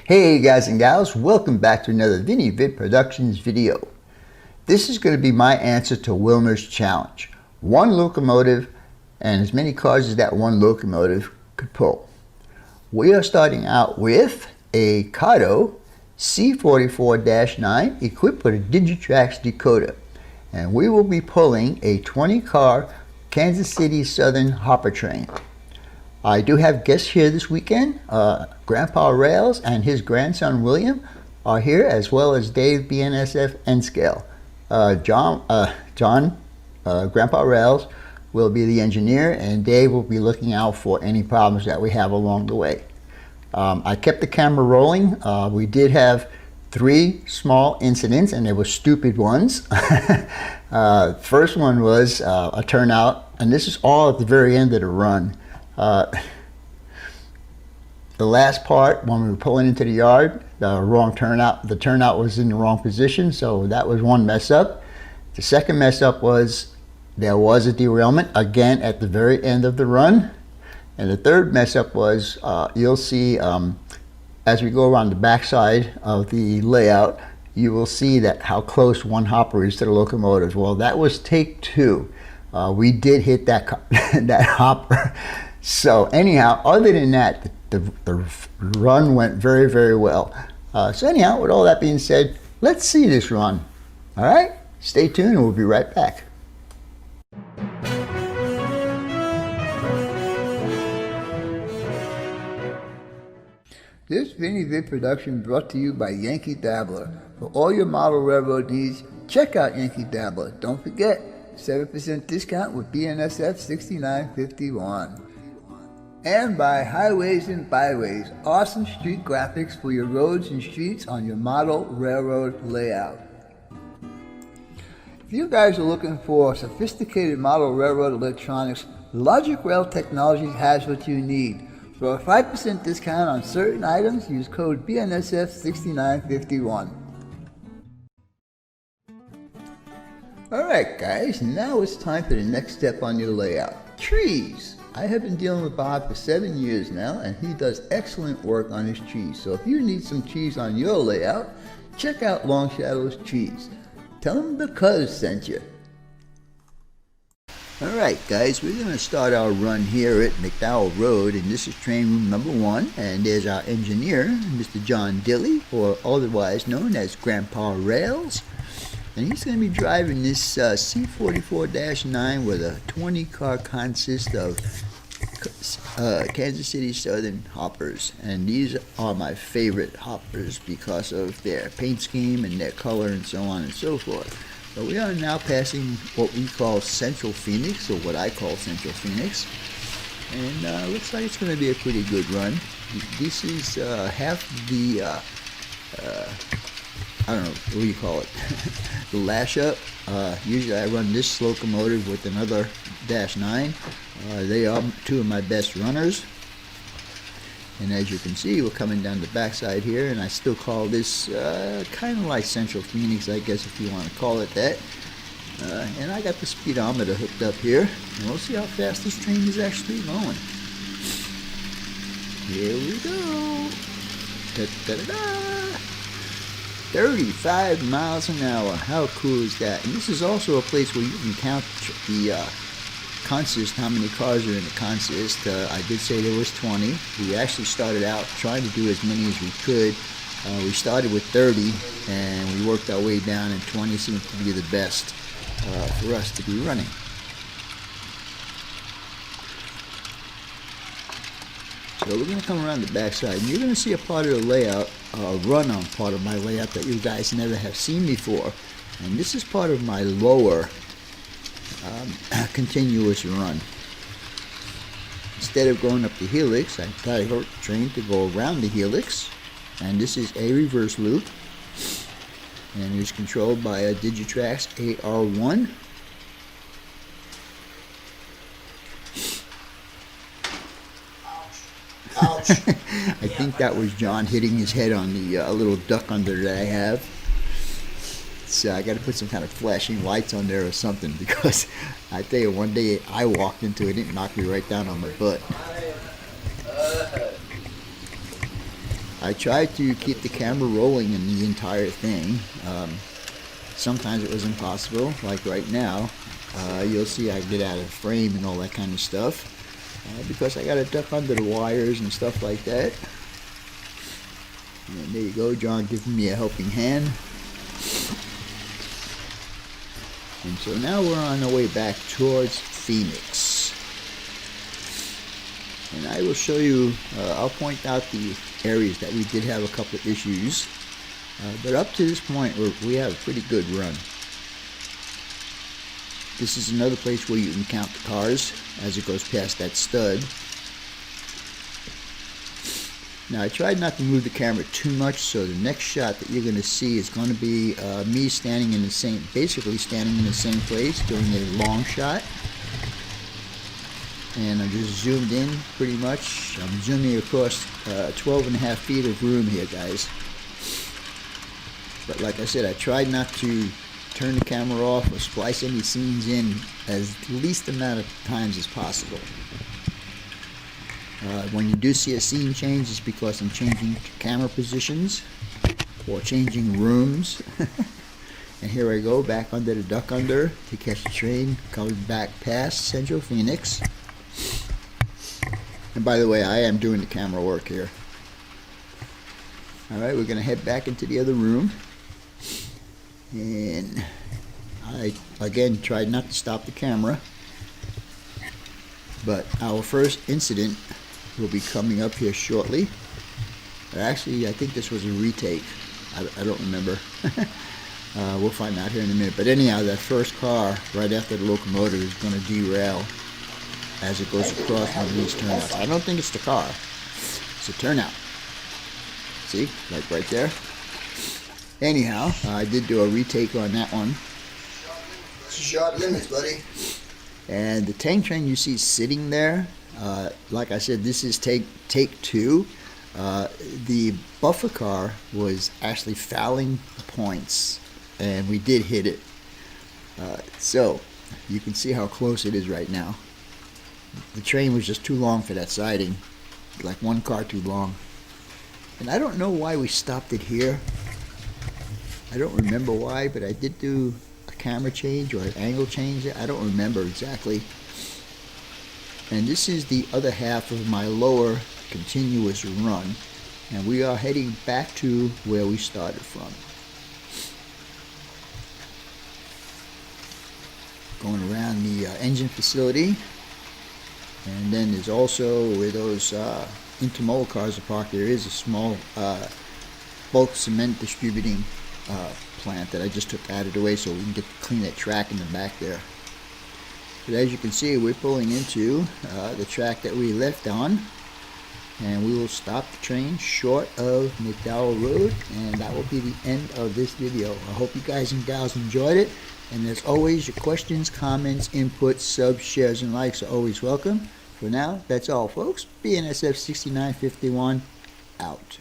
Hey guys and gals, welcome back to another Vinny Vid Productions video. This is going to be my answer to Wilmer's challenge. One locomotive and as many cars as that one locomotive could pull. We are starting out with a Kato C44-9 equipped with a Digitrax decoder. And we will be pulling a 20-car Kansas City Southern hopper train. I do have guests here this weekend. Grandpa Rails and his grandson William are here, as well as Dave BNSF N-Scale. John, Grandpa Rails, will be the engineer, and Dave will be looking out for any problems that we have along the way. I kept the camera rolling. We did have 3 small incidents, and they were stupid ones. First one was a turnout, and this is all at the very end of the run. The last part, when we were pulling into the yard, the turnout was in the wrong position, so that was one mess up. The second mess up was there was a derailment again at the very end of the run. And the third mess up was, you'll see as we go around the backside of the layout, you will see that how close one hopper is to the locomotive. Well, that was take 2. We did hit that that hopper. So anyhow, other than that, the run went very, very well. So anyhow, with all that being said, let's see this run. All right, stay tuned and we'll be right back. This Vinny Vid production brought to you by Yankee Dabbler. For all your model railroad needs, check out Yankee Dabbler. Don't forget, 7% discount with BNSF 6951. And by Highways and Byways, awesome street graphics for your roads and streets on your model railroad layout. If you guys are looking for sophisticated model railroad electronics, Logic Rail Technologies has what you need. For a 5% discount on certain items, use code BNSF 6951. Alright guys, now it's time for the next step on your layout. Trees! I have been dealing with Bob for 7 years now, and he does excellent work on his trees. So if you need some trees on your layout, check out Long Shadow's Trees. Tell him the Cuz sent you. Alright guys, we're going to start our run here at McDowell Road, and this is train room number 1, and there's our engineer, Mr. John Dilly, or otherwise known as Grandpa Rails. And he's going to be driving this C44-9 with a 20-car consist of Kansas City Southern hoppers. And these are my favorite hoppers because of their paint scheme and their color and so on and so forth. So we are now passing what we call Central Phoenix, or what I call Central Phoenix. And looks like it's going to be a pretty good run. This is half the I don't know, what do you call it? The lash up. Usually I run this locomotive with another -9. They are 2 of my best runners. And as you can see, we're coming down the backside here, and I still call this kind of like Central Phoenix, I guess, if you want to call it that. And I got the speedometer hooked up here, and we'll see how fast this train is actually going. Here we go. Da-da-da-da. 35 miles an hour. How cool is that? And this is also a place where you can count the consist, how many cars are in the consist. I did say there was 20. We actually started out trying to do as many as we could. We started with 30 and we worked our way down, and 20 seems to be the best for us to be running. So we're going to come around the backside, and you're going to see a part of the layout, run on part of my layout that you guys never have seen before. And this is part of my lower continuous run. Instead of going up the helix, I got a train to go around the helix, and this is a reverse loop, and it's controlled by a Digitrax AR1. Ouch. I think that was John hitting his head on the little duck under that I have. So I got to put some kind of flashing lights on there or something, because I tell you, one day I walked into it, it knocked me right down on my butt. I tried to keep the camera rolling in the entire thing. Sometimes it was impossible, like right now. You'll see I get out of frame and all that kind of stuff because I got to duck under the wires and stuff like that. And there you go, John giving me a helping hand. And so now we're on our way back towards Phoenix. And I will show you, I'll point out the areas that we did have a couple of issues. But up to this point, we have a pretty good run. This is another place where you can count the cars as it goes past that stud. Now I tried not to move the camera too much, so the next shot that you're going to see is going to be me standing in the same, basically standing in the same place, doing a long shot. And I'm just zoomed in pretty much. I'm zooming across 12.5 feet of room here, guys. But like I said, I tried not to turn the camera off or splice any scenes in as least amount of times as possible. When you do see a scene change, it's because I'm changing camera positions or changing rooms. And here I go back under the duck under to catch the train coming back past Central Phoenix. And by the way, I am doing the camera work here. Alright, we're going to head back into the other room. And I again tried not to stop the camera. But our first incident will be coming up here shortly. Actually, I think this was a retake. I don't remember. We'll find out here in a minute. But anyhow, that first car right after the locomotive is going to derail as it goes across one of these turnouts. I don't think it's the car. It's a turnout. See? Like right there. Anyhow, I did do a retake on that one. Short limits, buddy. And the tank train you see sitting there, like I said, this is take 2. The buffer car was actually fouling the points, and we did hit it. So you can see how close it is right now. The train was just too long for that siding, like one car too long. And I don't know why we stopped it here. I don't remember why, but I did do a camera change or an angle change. I don't remember exactly. And this is the other half of my lower continuous run, and we are heading back to where we started from. Going around the engine facility, and then there's also where those intermodal cars are parked. There is a small bulk cement distributing plant that I just took out of the way so we can get to clean that track in the back there. But as you can see, we're pulling into the track that we left on, and we will stop the train short of McDowell Road, and that will be the end of this video. I hope you guys and gals enjoyed it, and as always, your questions, comments, inputs, subs, shares, and likes are always welcome. For now, that's all, folks. BNSF 6951 out.